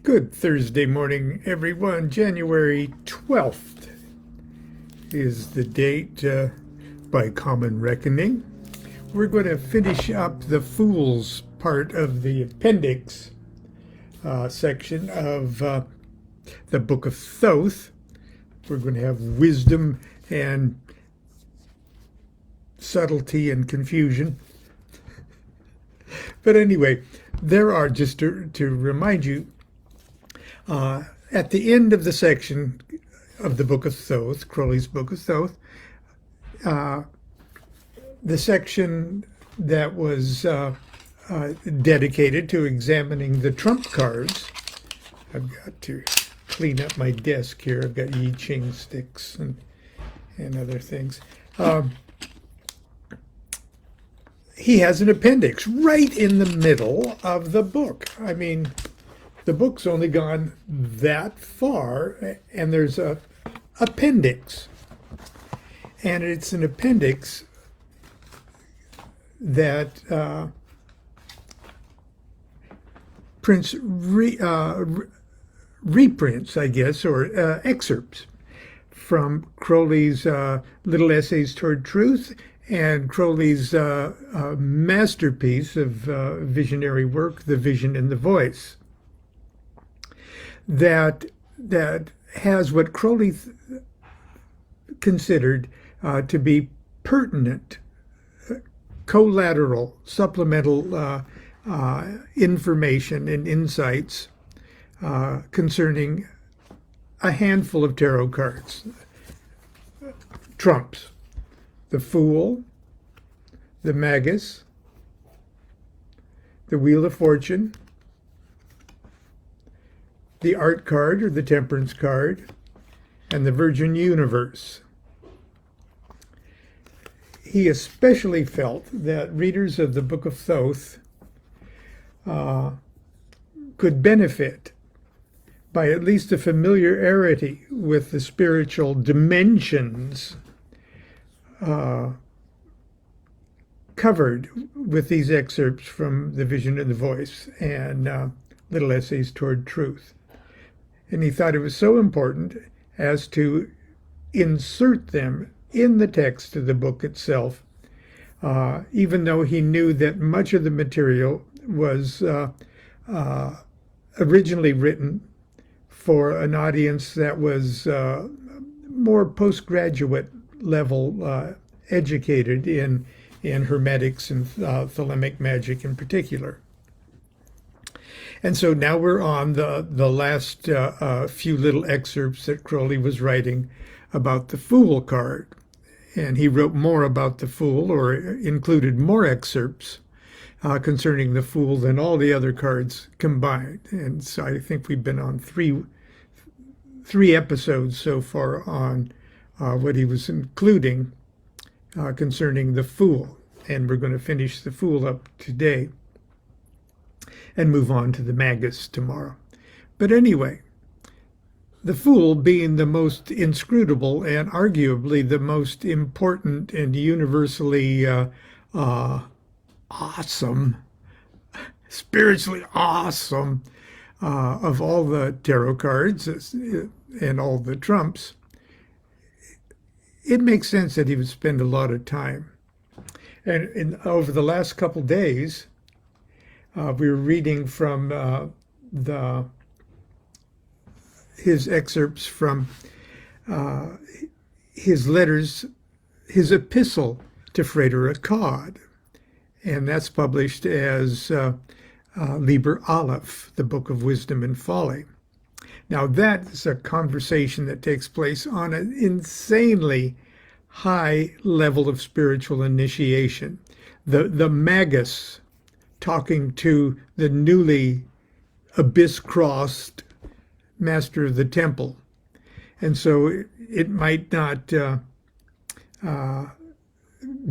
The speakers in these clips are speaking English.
Good Thursday morning, everyone. January 12th is the date by common reckoning. We're going to finish up the Fools part of the Appendix section of the Book of Thoth. We're going to have wisdom and subtlety and confusion. But anyway, there are, just to remind you, at the end of the section of the Book of Thoth, Crowley's Book of Thoth, the section that was dedicated to examining the trump cards. I've got to clean up my desk here. I've got I Ching sticks and other things. He has an appendix right in the middle of the book. I mean, the book's only gone that far, and there's a appendix. And it's an appendix that reprints, I guess, or excerpts from Crowley's Little Essays Toward Truth and Crowley's masterpiece of visionary work, The Vision and the Voice, that has what Crowley considered to be pertinent, collateral, supplemental information and insights concerning a handful of tarot cards. Trumps: the Fool, the Magus, the Wheel of Fortune, the Art card or the Temperance card, and the Virgin Universe. He especially felt that readers of the Book of Thoth could benefit by at least a familiarity with the spiritual dimensions covered with these excerpts from The Vision and the Voice and Little Essays Toward Truth. And he thought it was so important as to insert them in the text of the book itself, even though he knew that much of the material was originally written for an audience that was more postgraduate level educated in hermetics and thelemic magic in particular. And so now we're on the last few little excerpts that Crowley was writing about the Fool card. And he wrote more about the Fool, or included more excerpts concerning the Fool than all the other cards combined. And so I think we've been on three episodes so far on what he was including concerning the Fool. And we're going to finish the Fool up today and move on to the Magus tomorrow. But anyway, the Fool being the most inscrutable and arguably the most important and universally awesome, spiritually awesome of all the tarot cards and all the trumps, it makes sense that he would spend a lot of time. And over the last couple days, we were reading from his excerpts from his letters, his epistle to Frater Akkad, and that's published as Liber Aleph, the Book of Wisdom and Folly. Now that's a conversation that takes place on an insanely high level of spiritual initiation. The Magus talking to the newly abyss-crossed master of the temple. And so it might not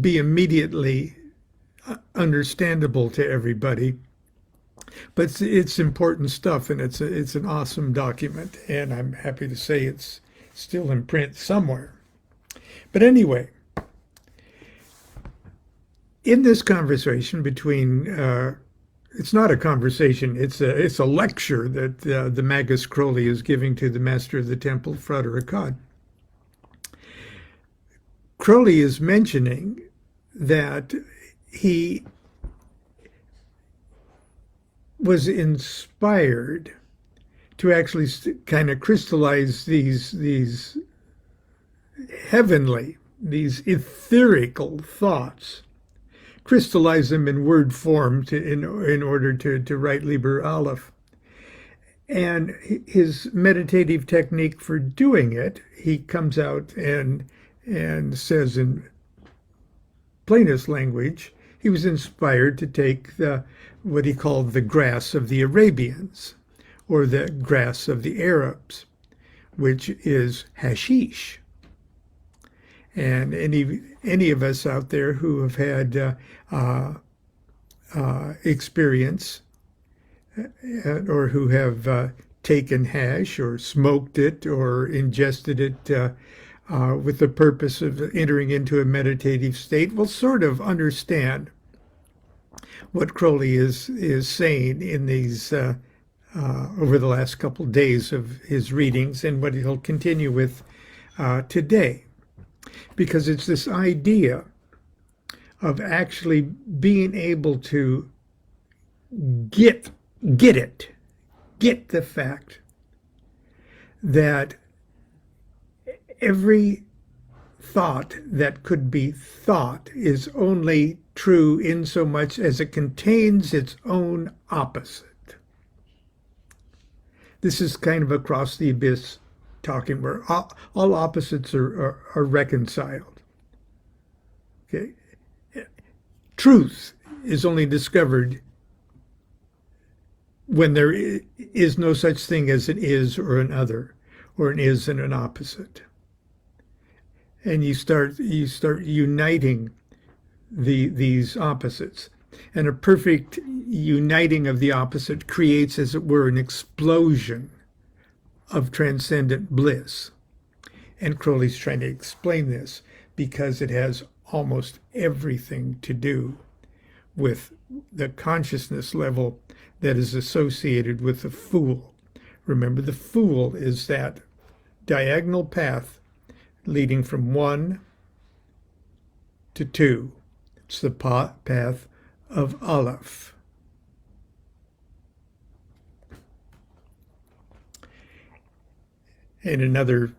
be immediately understandable to everybody, but it's important stuff, and it's an awesome document, and I'm happy to say it's still in print somewhere. But anyway, in this conversation between it's not a conversation. It's a lecture that the Magus Crowley is giving to the master of the temple, Frater Akkad. Crowley is mentioning that he was inspired to actually kind of crystallize these heavenly, these etherical thoughts, crystallize them in word form in order to write Liber Aleph. And his meditative technique for doing it, he comes out and says in plainest language, he was inspired to take what he called the grass of the Arabians, or the grass of the Arabs, which is hashish. And any of us out there who have had experience or who have taken hash or smoked it or ingested it with the purpose of entering into a meditative state will sort of understand what Crowley is saying in these over the last couple of days of his readings and what he'll continue with today. Because it's this idea of actually being able to get the fact that every thought that could be thought is only true in so much as it contains its own opposite. This is kind of across the abyss talking where all opposites are reconciled. Okay, truth is only discovered when there is no such thing as an is or an other, or an is and an opposite. And you start uniting these opposites. And a perfect uniting of the opposite creates, as it were, an explosion of transcendent bliss. And Crowley's trying to explain this because it has almost everything to do with the consciousness level that is associated with the Fool. Remember, the Fool is that diagonal path leading from 1 to 2. It's the path of Aleph. And another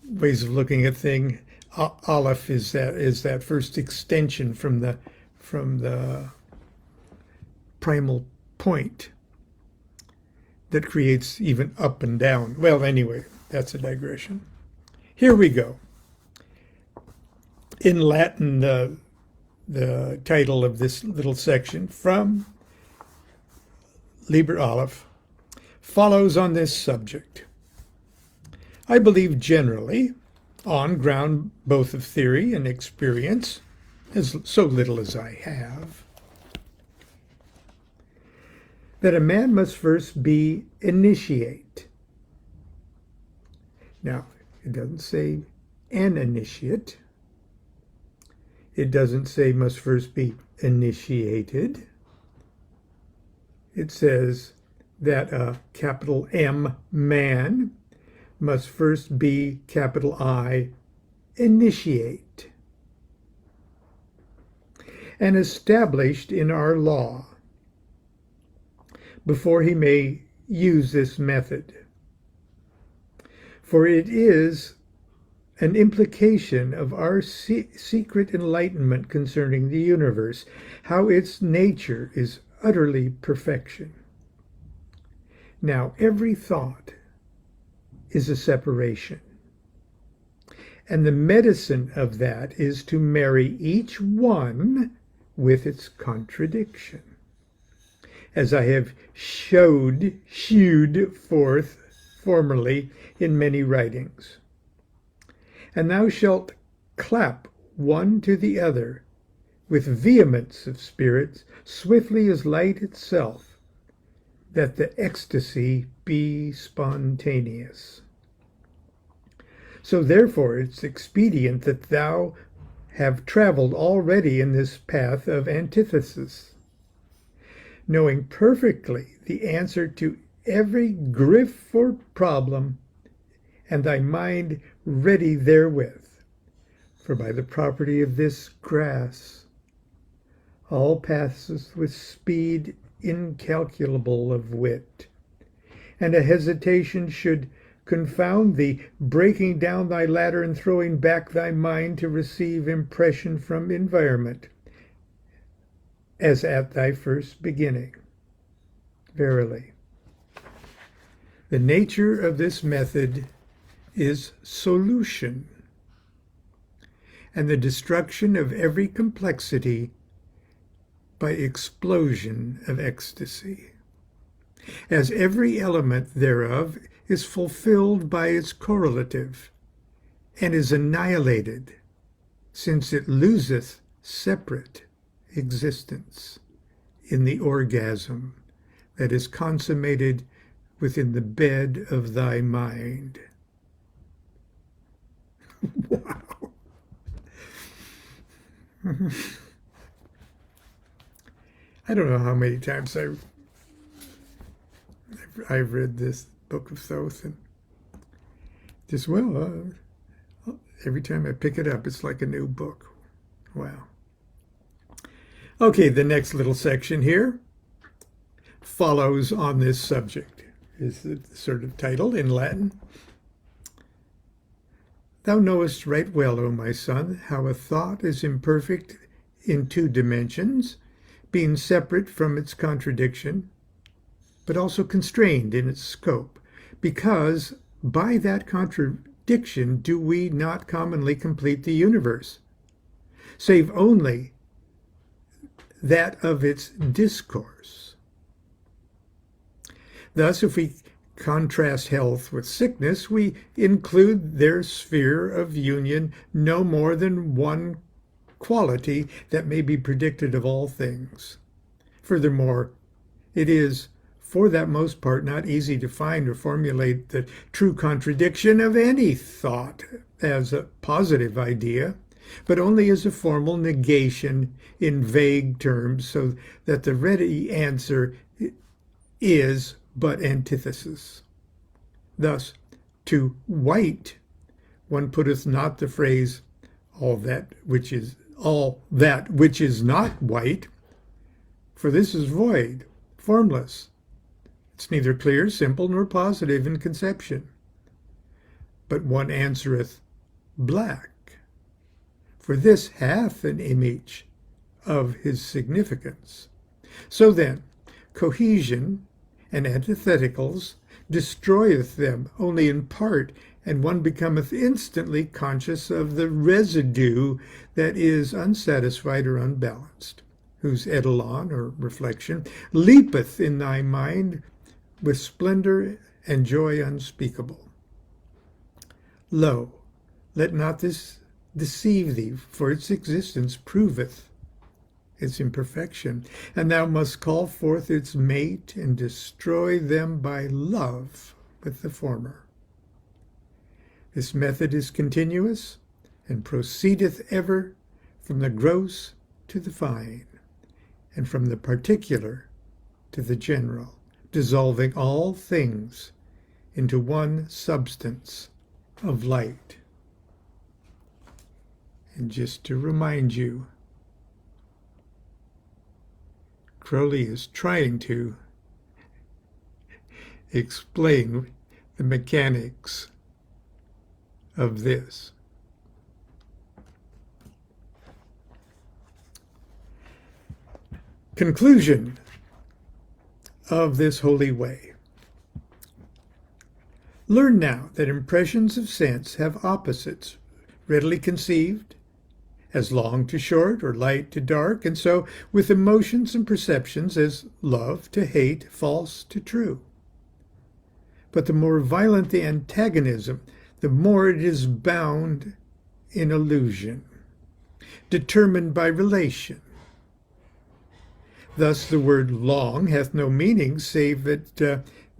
ways of looking at thing, Aleph is that first extension from the primal point that creates even up and down. Well, anyway, that's a digression. Here we go. In Latin, the title of this little section, from Liber Aleph, follows on this subject. I believe generally, on ground both of theory and experience, as so little as I have, that a man must first be initiate. Now, it doesn't say an initiate. It doesn't say must first be initiated. It says that a capital M man must first be capital I initiate and established in our law before he may use this method. For it is an implication of our secret enlightenment concerning the universe, how its nature is utterly perfection. Now, every thought is a separation. And the medicine of that is to marry each one with its contradiction, as I have shewed forth formerly in many writings. And thou shalt clap one to the other with vehemence of spirits, swiftly as light itself, that the ecstasy be spontaneous. So therefore it's expedient that thou have traveled already in this path of antithesis. knowing perfectly the answer to every grief or problem, and thy mind ready therewith. For by the property of this grass, all passeth with speed incalculable of wit, and a hesitation should confound thee, breaking down thy ladder and throwing back thy mind to receive impression from environment, as at thy first beginning. Verily, the nature of this method is solution, and the destruction of every complexity by explosion of ecstasy, as every element thereof is fulfilled by its correlative, and is annihilated, since it loseth separate existence in the orgasm that is consummated within the bed of thy mind. Wow. I don't know how many times I've read this Book of Thoth, and just, every time I pick it up, it's like a new book. Wow. Okay, the next little section here follows on this subject, is the sort of title in Latin. Thou knowest right well, O my son, how a thought is imperfect in two dimensions, being separate from its contradiction, but also constrained in its scope, because by that contradiction do we not commonly complete the universe, save only that of its discourse. Thus, if we contrast health with sickness, we include their sphere of union no more than one quality that may be predicted of all things. Furthermore, it is, for that most part, not easy to find or formulate the true contradiction of any thought as a positive idea, but only as a formal negation in vague terms, so that the ready answer is but antithesis. Thus, to white, one putteth not the phrase all that which is not white, for this is void, formless. It's neither clear, simple, nor positive in conception. But one answereth black, for this hath an image of his significance. So then, cohesion and antitheticals destroyeth them only in part, and one becometh instantly conscious of the residue that is unsatisfied or unbalanced, whose eidolon, or reflection, leapeth in thy mind with splendor and joy unspeakable. Lo, let not this deceive thee, for its existence proveth its imperfection, and thou must call forth its mate and destroy them by love with the former. This method is continuous and proceedeth ever from the gross to the fine, and from the particular to the general, dissolving all things into one substance of light. And just to remind you, Crowley is trying to explain the mechanics of this. Conclusion of this holy way. Learn now that impressions of sense have opposites, readily conceived, as long to short or light to dark, and so with emotions and perceptions as love to hate, false to true. But the more violent the antagonism, the more it is bound in illusion, determined by relation. Thus the word long hath no meaning save it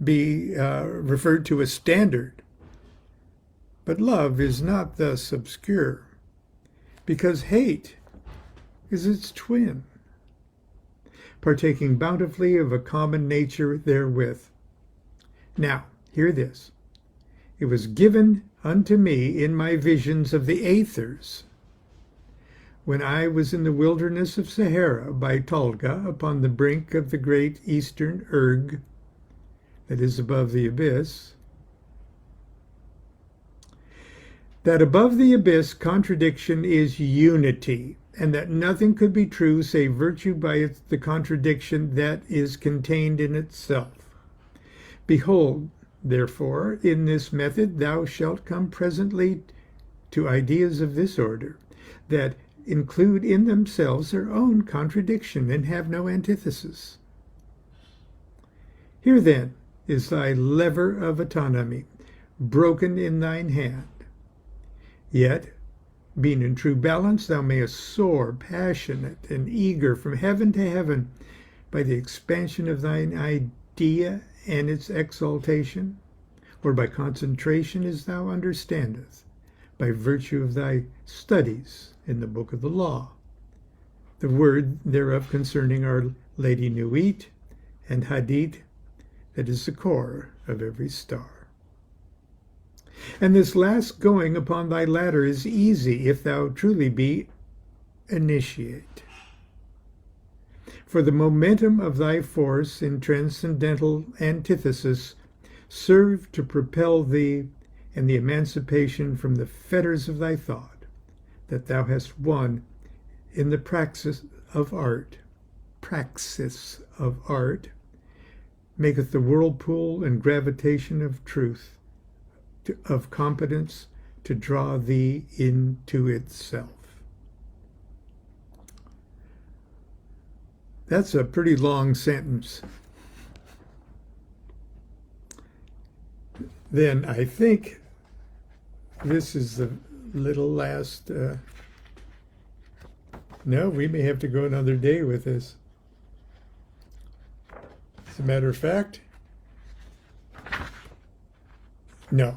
be referred to as standard. But love is not thus obscure, because hate is its twin. partaking bountifully of a common nature therewith. Now, hear this. It was given unto me in my visions of the aethers, when I was in the wilderness of Sahara by Tolga, upon the brink of the great eastern Erg, that is above the abyss, that above the abyss contradiction is unity, and that nothing could be true save virtue by the contradiction that is contained in itself. Behold, therefore, in this method thou shalt come presently to ideas of this order, that include in themselves their own contradiction and have no antithesis. Here then is thy lever of autonomy, broken in thine hand. Yet, being in true balance, thou mayest soar, passionate and eager from heaven to heaven, by the expansion of thine idea and its exaltation, or by concentration as thou understandest, by virtue of thy studies in the book of the law, the word thereof concerning Our Lady Nuit and Hadith, that is the core of every star. And this last going upon thy ladder is easy if thou truly be initiate. For the momentum of thy force in transcendental antithesis serve to propel thee in the emancipation from the fetters of thy thought, that thou hast won in the praxis of art. Praxis of art maketh the whirlpool and gravitation of truth, of competence, to draw thee into itself. That's a pretty long sentence. Then I think this is the little last... No, we may have to go another day with this. As a matter of fact, no,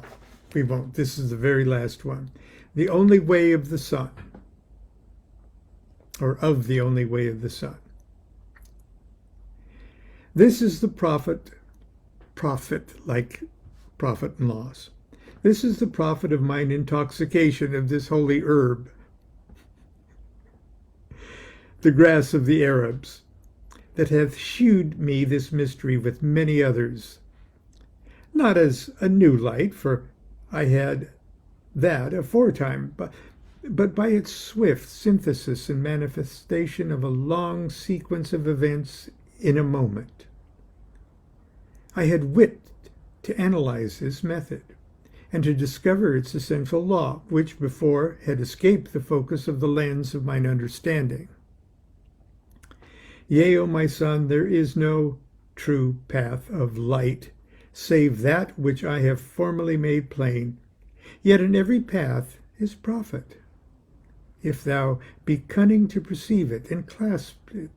we won't. This is the very last one. The only way of the sun, or of the only way of the sun. This is the profit like profit and loss. This is the profit of mine intoxication of this holy herb, the grass of the Arabs, that hath shewed me this mystery with many others, not as a new light, for I had that aforetime, but by its swift synthesis and manifestation of a long sequence of events in a moment. I had wit to analyze this method, and to discover its essential law, which before had escaped the focus of the lens of mine understanding. Yea, O my son, there is no true path of light, save that which I have formerly made plain. Yet in every path is profit, if thou be cunning to perceive it and clasp it.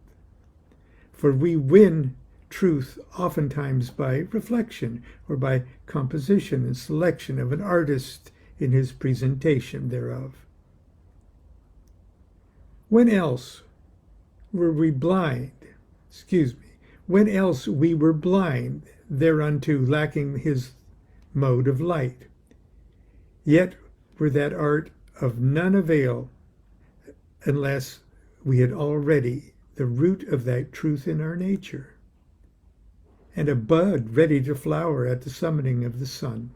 For we win truth oftentimes by reflection, or by composition and selection of an artist in his presentation thereof. When else were we blind, when else we were blind thereunto, lacking his mode of light? Yet were that art of none avail, unless we had already the root of that truth in our nature, and a bud ready to flower at the summoning of the sun.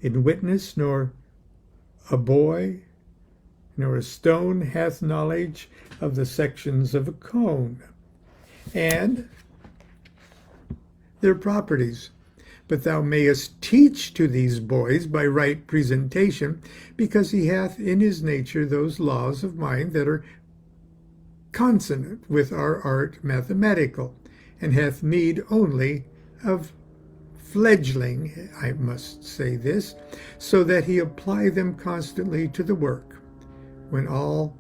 In witness, nor a boy nor a stone hath knowledge of the sections of a cone, and their properties. But thou mayest teach to these boys by right presentation, because he hath in his nature those laws of mind that are consonant with our art mathematical, and hath need only of fledgling, I must say this, so that he apply them constantly to the work, when all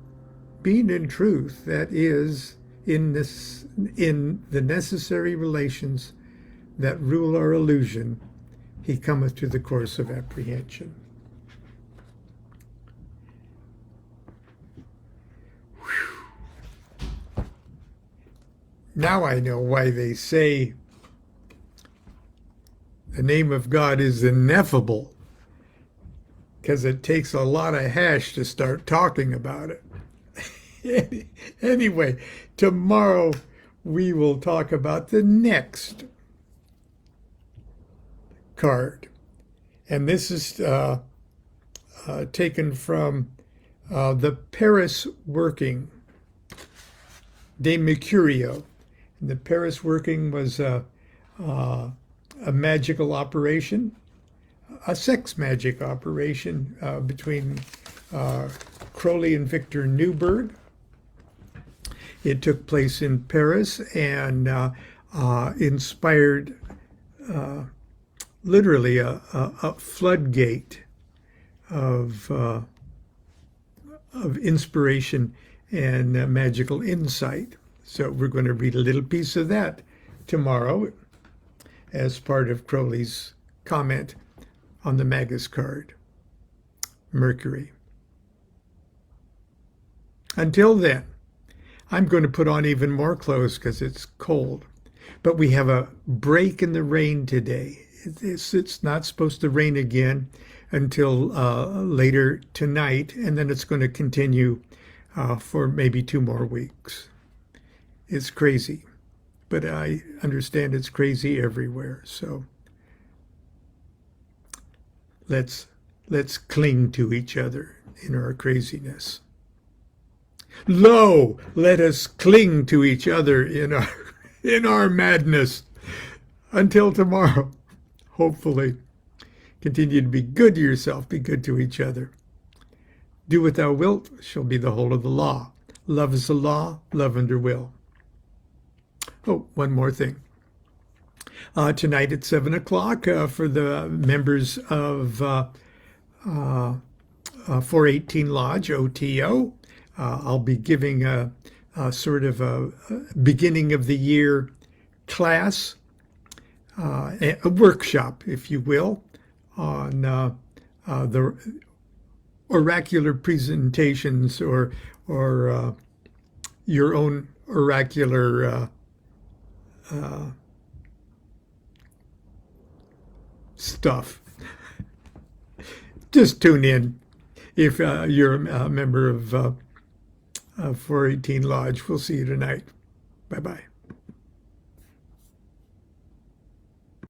being in truth, that is, in the necessary relations that rule our illusion, he cometh to the course of apprehension. Now I know why they say the name of God is ineffable, because it takes a lot of hash to start talking about it. Anyway, tomorrow we will talk about the next card. And this is taken from the Paris Working de Mercurio. And the Paris Working was a magical operation, a sex magic operation between Crowley and Victor Newberg. It took place in Paris and inspired literally a floodgate of inspiration and magical insight. So we're going to read a little piece of that tomorrow as part of Crowley's comment on the Magus card, Mercury. Until then, I'm going to put on even more clothes because it's cold. But we have a break in the rain today. It's not supposed to rain again until later tonight, and then it's going to continue for maybe 2 more weeks. It's crazy, but I understand it's crazy everywhere. So let's cling to each other in our craziness. Lo, let us cling to each other in our madness. Until tomorrow, hopefully, continue to be good to yourself, be good to each other. Do what thou wilt shall be the whole of the law. Love is the law, love under will. Oh, one more thing. Tonight at 7 o'clock for the members of 418 Lodge, OTO, I'll be giving a sort of a beginning of the year class, a workshop, if you will, on the oracular presentations or your own oracular stuff. Just tune in if you're a member of 418 Lodge. We'll see you tonight. Bye-bye.